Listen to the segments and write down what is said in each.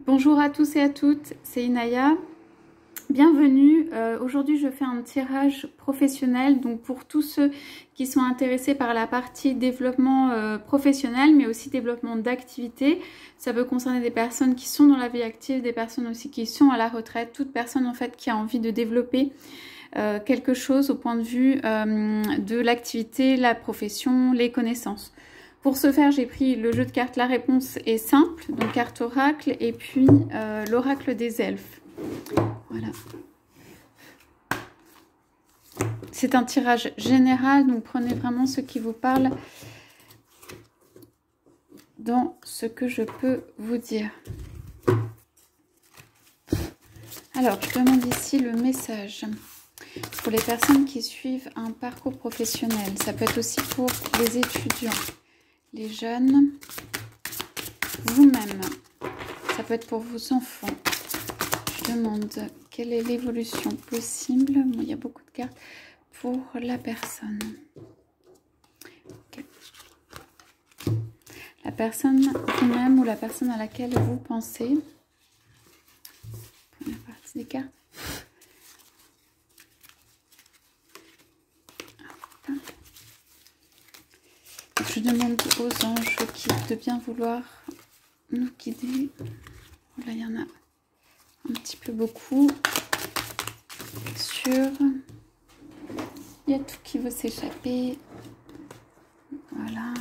Bonjour à tous et à toutes, c'est Inaya. Bienvenue. Aujourd'hui, je fais un tirage professionnel donc pour tous ceux qui sont intéressés par la partie développement professionnel, mais aussi développement d'activité. Ça peut concerner des personnes qui sont dans la vie active, des personnes aussi qui sont à la retraite, toute personne en fait qui a envie de développer quelque chose au point de vue de l'activité, la profession, les connaissances. Pour ce faire, j'ai pris le jeu de cartes La Réponse est simple, donc carte oracle, et puis l'oracle des elfes. Voilà. C'est un tirage général, donc prenez vraiment ce qui vous parle dans ce que je peux vous dire. Alors, je demande ici le message pour les personnes qui suivent un parcours professionnel. Ça peut être aussi pour les étudiants, les jeunes, vous-même. Ça peut être pour vos enfants. Je demande quelle est l'évolution possible. Bon, il y a beaucoup de cartes pour la personne. Okay. La personne vous-même ou la personne à laquelle vous pensez. Première partie des cartes. Je demande aux anges de bien vouloir nous guider. Là, il y en a un petit peu beaucoup. Sur, il y a tout qui veut s'échapper. Voilà.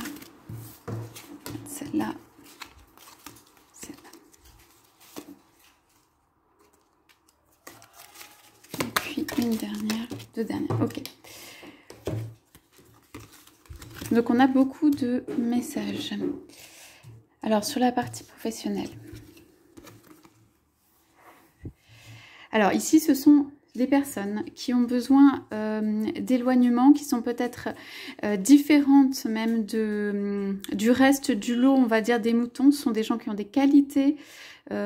Celle-là. Celle-là. Et puis une dernière, deux dernières. Ok. Donc on a beaucoup de messages. Alors sur la partie professionnelle. Alors ici ce sont des personnes qui ont besoin d'éloignement, qui sont peut-être différentes même du reste du lot, on va dire des moutons. Ce sont des gens qui ont des qualités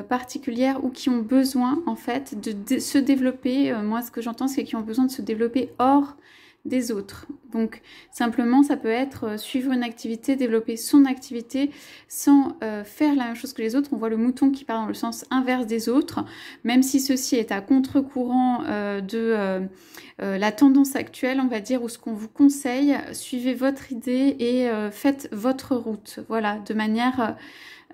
particulières ou qui ont besoin en fait de se développer. Moi ce que j'entends c'est qu'ils ont besoin de se développer hors des autres. Donc simplement ça peut être suivre une activité, développer son activité sans faire la même chose que les autres. On voit le mouton qui part dans le sens inverse des autres, même si ceci est à contre-courant de la tendance actuelle, on va dire, ou ce qu'on vous conseille, suivez votre idée et faites votre route, voilà, de manière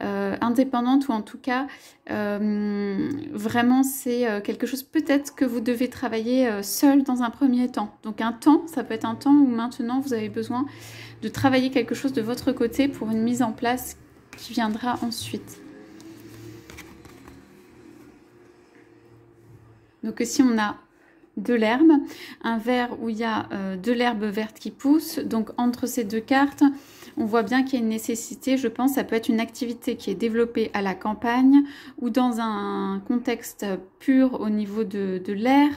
indépendante, ou en tout cas vraiment c'est quelque chose peut-être que vous devez travailler seul dans un premier temps. Donc un temps, ça peut être un temps où maintenant vous avez besoin de travailler quelque chose de votre côté pour une mise en place qui viendra ensuite. Donc ici on a de l'herbe, un verre où il y a de l'herbe verte qui pousse. Donc entre ces deux cartes, on voit bien qu'il y a une nécessité, je pense, ça peut être une activité qui est développée à la campagne ou dans un contexte pur au niveau de l'air,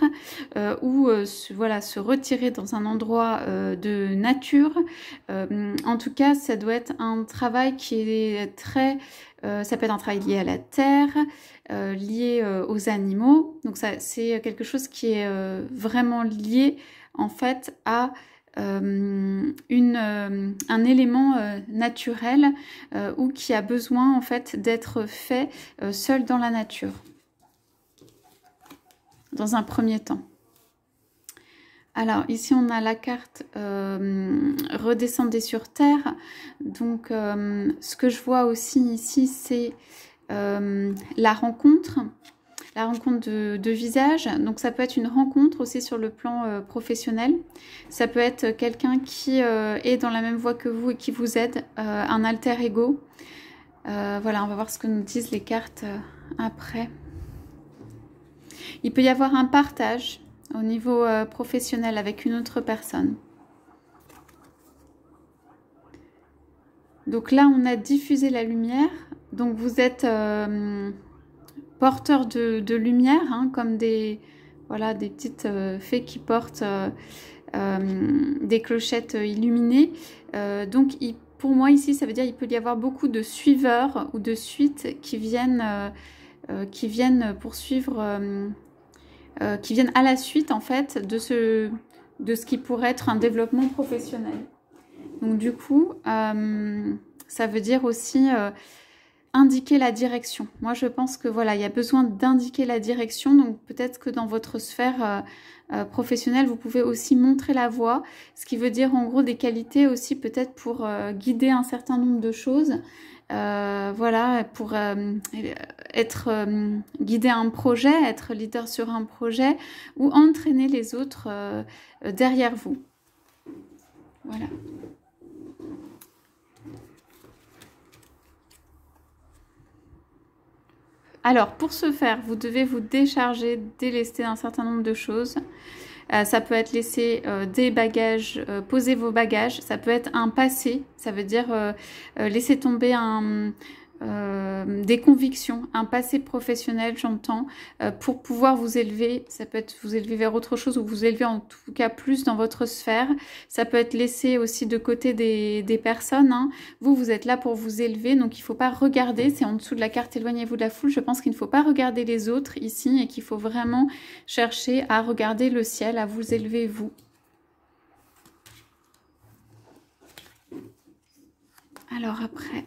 ou voilà, se retirer dans un endroit de nature. En tout cas, ça doit être un travail qui est très... ça peut être un travail lié à la terre, lié aux animaux. Donc ça, c'est quelque chose qui est vraiment lié en fait à un élément naturel ou qui a besoin en fait d'être fait seul dans la nature dans un premier temps. Alors ici on a la carte redescendez sur terre. Donc ce que je vois aussi ici c'est la rencontre de visage. Donc ça peut être une rencontre aussi sur le plan professionnel. Ça peut être quelqu'un qui est dans la même voie que vous et qui vous aide, un alter ego. Voilà, on va voir ce que nous disent les cartes après. Il peut y avoir un partage au niveau professionnel avec une autre personne. Donc là, on a diffusé la lumière. Donc vous êtes porteur de lumière, hein, comme des, voilà, des petites fées qui portent des clochettes illuminées. Donc pour moi ici, ça veut dire qu'il peut y avoir beaucoup de suiveurs ou de suites qui viennent poursuivre, qui viennent à la suite en fait de ce qui pourrait être un développement professionnel. Donc du coup, ça veut dire aussi indiquer la direction. Moi, je pense que voilà, il y a besoin d'indiquer la direction. Donc, peut-être que dans votre sphère professionnelle, vous pouvez aussi montrer la voie. Ce qui veut dire, en gros, des qualités aussi peut-être pour guider un certain nombre de choses. Voilà, pour guider un projet, être leader sur un projet ou entraîner les autres derrière vous. Voilà. Alors, pour ce faire, vous devez vous décharger, délester un certain nombre de choses. Ça peut être laisser des bagages, poser vos bagages. Ça peut être un passé, ça veut dire laisser tomber des convictions, un passé professionnel, j'entends, pour pouvoir vous élever. Ça peut être vous élever vers autre chose ou vous élever en tout cas plus dans votre sphère. Ça peut être laisser aussi de côté des personnes. Hein. Vous êtes là pour vous élever, donc il ne faut pas regarder. C'est en dessous de la carte éloignez-vous de la foule. Je pense qu'il ne faut pas regarder les autres ici et qu'il faut vraiment chercher à regarder le ciel, à vous élever vous. Alors après...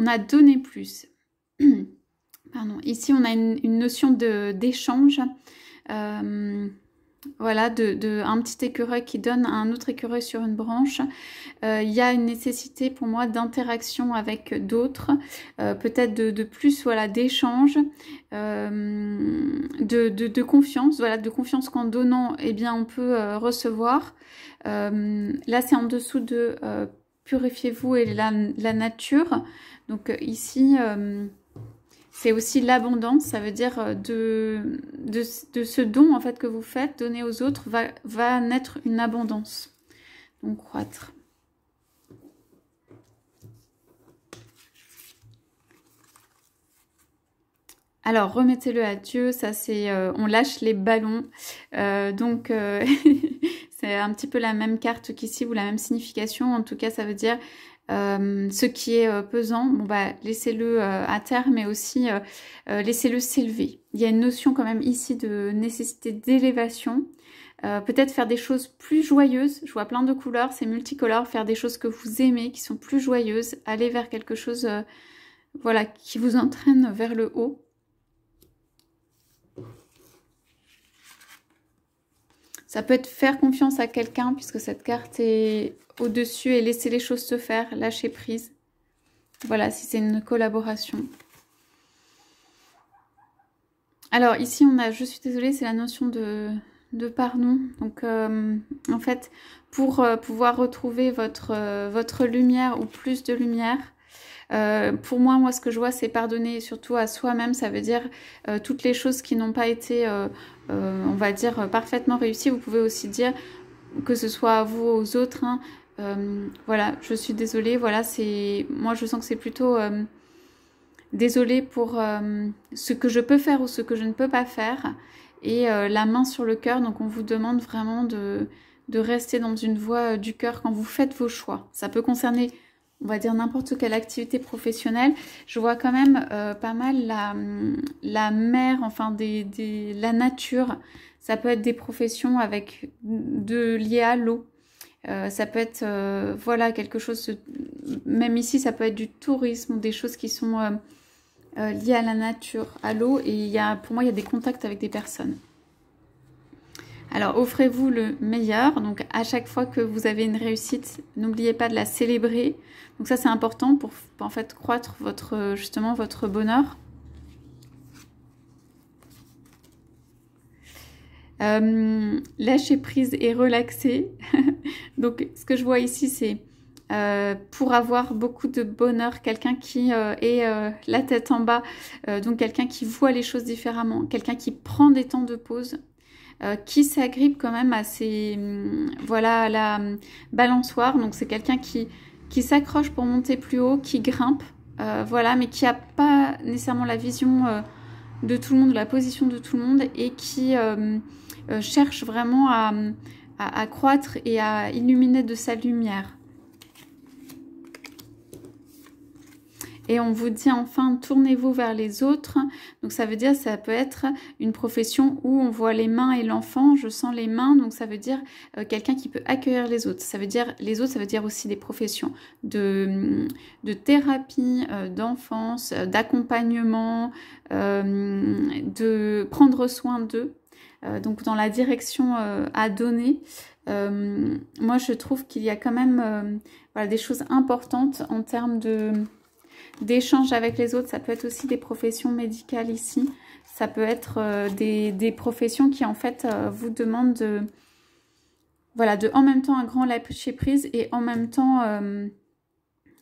On a donné plus. Pardon. Ici, on a une notion d'échange. Voilà, un petit écureuil qui donne à un autre écureuil sur une branche. Il y a une nécessité pour moi d'interaction avec d'autres. Peut-être de plus, voilà, d'échange, de confiance. Voilà, de confiance qu'en donnant, eh bien, on peut recevoir. Là, c'est en dessous de... purifiez-vous et la nature. Donc ici, c'est aussi l'abondance. Ça veut dire de ce don en fait que vous faites, donner aux autres, va naître une abondance. Donc croître. Alors, remettez-le à Dieu, ça c'est, on lâche les ballons, donc c'est un petit peu la même carte qu'ici, ou la même signification, en tout cas ça veut dire ce qui est pesant, bon bah laissez-le à terre, mais aussi laissez-le s'élever. Il y a une notion quand même ici de nécessité d'élévation, peut-être faire des choses plus joyeuses, je vois plein de couleurs, c'est multicolore, faire des choses que vous aimez, qui sont plus joyeuses, aller vers quelque chose voilà, qui vous entraîne vers le haut. Ça peut être faire confiance à quelqu'un, puisque cette carte est au-dessus, et laisser les choses se faire, lâcher prise. Voilà, si c'est une collaboration. Alors ici, on a, je suis désolée, c'est la notion de pardon. Donc en fait, pour pouvoir retrouver votre lumière ou plus de lumière, pour moi, ce que je vois, c'est pardonner surtout à soi-même. Ça veut dire toutes les choses qui n'ont pas été, on va dire, parfaitement réussies. Vous pouvez aussi dire que ce soit à vous, aux autres. Hein, voilà, je suis désolée. Voilà, moi, je sens que c'est plutôt désolée pour ce que je peux faire ou ce que je ne peux pas faire. Et la main sur le cœur. Donc, on vous demande vraiment de rester dans une voie du cœur quand vous faites vos choix. Ça peut concerner, on va dire, n'importe quelle activité professionnelle. Je vois quand même pas mal la mer, enfin la nature. Ça peut être des professions liées à l'eau. Ça peut être, voilà, quelque chose, même ici, ça peut être du tourisme ou des choses qui sont liées à la nature, à l'eau. Et pour moi, il y a des contacts avec des personnes. Alors, offrez-vous le meilleur. Donc, à chaque fois que vous avez une réussite, n'oubliez pas de la célébrer. Donc, ça, c'est important pour en fait croître justement votre bonheur. Lâcher prise et relaxer. Donc, ce que je vois ici, c'est pour avoir beaucoup de bonheur, quelqu'un qui est la tête en bas, donc quelqu'un qui voit les choses différemment, quelqu'un qui prend des temps de pause. Qui s'agrippe quand même à voilà, à la balançoire. Donc c'est quelqu'un qui s'accroche pour monter plus haut, qui grimpe, voilà, mais qui n'a pas nécessairement la vision de tout le monde, de la position de tout le monde, et qui cherche vraiment à croître et à illuminer de sa lumière. Et on vous dit enfin, tournez-vous vers les autres. Donc ça veut dire, ça peut être une profession où on voit les mains et l'enfant, je sens les mains, donc ça veut dire quelqu'un qui peut accueillir les autres. Ça veut dire, les autres, ça veut dire aussi des professions de thérapie, d'enfance, d'accompagnement, de prendre soin d'eux. Donc dans la direction à donner. Moi je trouve qu'il y a quand même voilà, des choses importantes en termes d'échange avec les autres. Ça peut être aussi des professions médicales ici. Ça peut être des professions qui en fait vous demandent de, voilà, de en même temps un grand lâcher prise et en même temps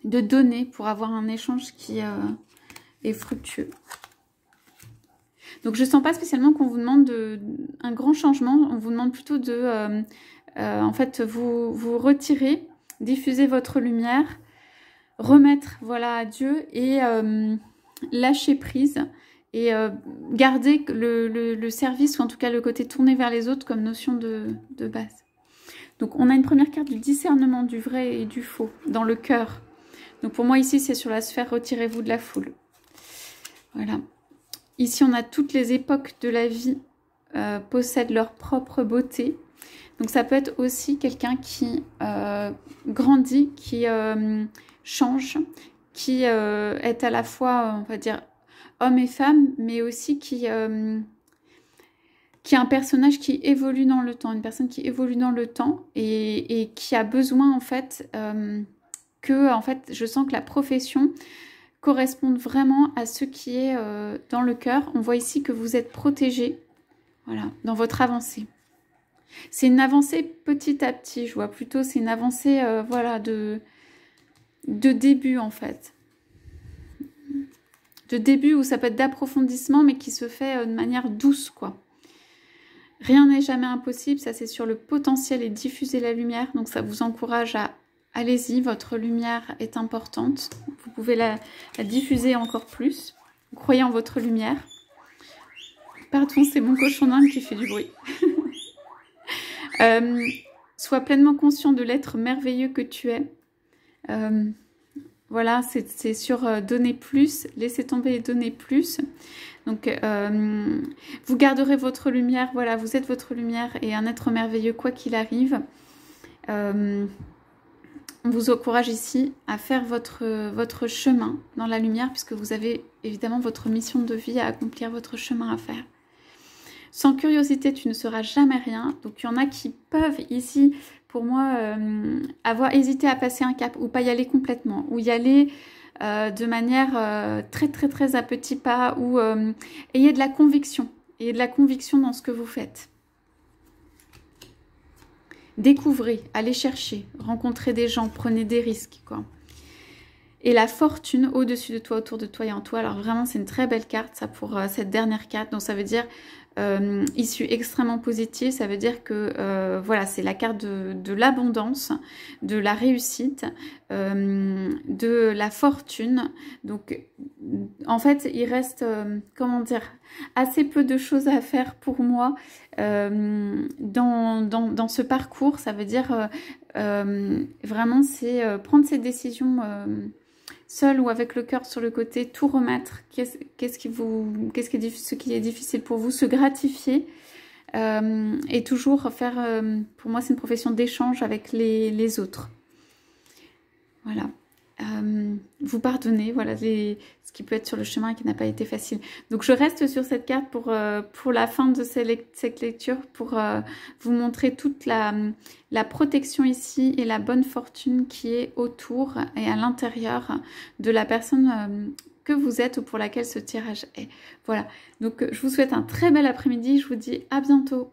de donner pour avoir un échange qui est fructueux. Donc je ne sens pas spécialement qu'on vous demande un grand changement, on vous demande plutôt de en fait vous retirer, diffuser votre lumière, remettre voilà à Dieu et lâcher prise et garder le service ou en tout cas le côté tourné vers les autres comme notion de base. Donc on a une première carte du discernement du vrai et du faux dans le cœur. Donc pour moi ici c'est sur la sphère retirez-vous de la foule. Voilà. Ici, on a toutes les époques de la vie possèdent leur propre beauté. Donc, ça peut être aussi quelqu'un qui grandit, qui change, qui est à la fois, on va dire, homme et femme, mais aussi qui est un personnage qui évolue dans le temps, une personne qui évolue dans le temps et qui a besoin, en fait, en fait, je sens que la profession correspondent vraiment à ce qui est dans le cœur. On voit ici que vous êtes protégé, voilà, dans votre avancée. C'est une avancée petit à petit, je vois plutôt, c'est une avancée, voilà, de début en fait. De début où ça peut être d'approfondissement, mais qui se fait de manière douce, quoi. Rien n'est jamais impossible, ça c'est sur le potentiel et diffuser la lumière, donc ça vous encourage à allez-y, votre lumière est importante. Vous pouvez la diffuser encore plus. Vous croyez en votre lumière. Pardon, c'est mon cochon d'Inde qui fait du bruit. Sois pleinement conscient de l'être merveilleux que tu es. Voilà, c'est sur donner plus, laisser tomber et donner plus. Donc, vous garderez votre lumière. Voilà, vous êtes votre lumière et un être merveilleux quoi qu'il arrive. On vous encourage ici à faire votre chemin dans la lumière puisque vous avez évidemment votre mission de vie à accomplir, votre chemin à faire. Sans curiosité, tu ne seras jamais rien. Donc, il y en a qui peuvent ici, pour moi, avoir hésité à passer un cap ou pas y aller complètement ou y aller de manière très, très, très à petits pas ou ayez de la conviction. Ayez de la conviction dans ce que vous faites. Découvrez, allez chercher, rencontrez des gens, prenez des risques, quoi. Et la fortune au-dessus de toi, autour de toi et en toi. Alors vraiment, c'est une très belle carte, ça, pour cette dernière carte. Donc ça veut dire issue extrêmement positive. Ça veut dire que voilà, c'est la carte de l'abondance, de la réussite, de la fortune. Donc en fait, il reste, comment dire, assez peu de choses à faire pour moi dans ce parcours. Ça veut dire vraiment, c'est prendre ces décisions seul ou avec le cœur sur le côté, tout remettre, ce qui est difficile pour vous, se gratifier et toujours faire, pour moi c'est une profession d'échange avec les autres. Voilà. Vous pardonnez, voilà ce qui peut être sur le chemin et qui n'a pas été facile. Donc je reste sur cette carte pour la fin de cette lecture, pour vous montrer toute la protection ici et la bonne fortune qui est autour et à l'intérieur de la personne que vous êtes ou pour laquelle ce tirage est. Voilà, donc je vous souhaite un très bel après-midi, je vous dis à bientôt.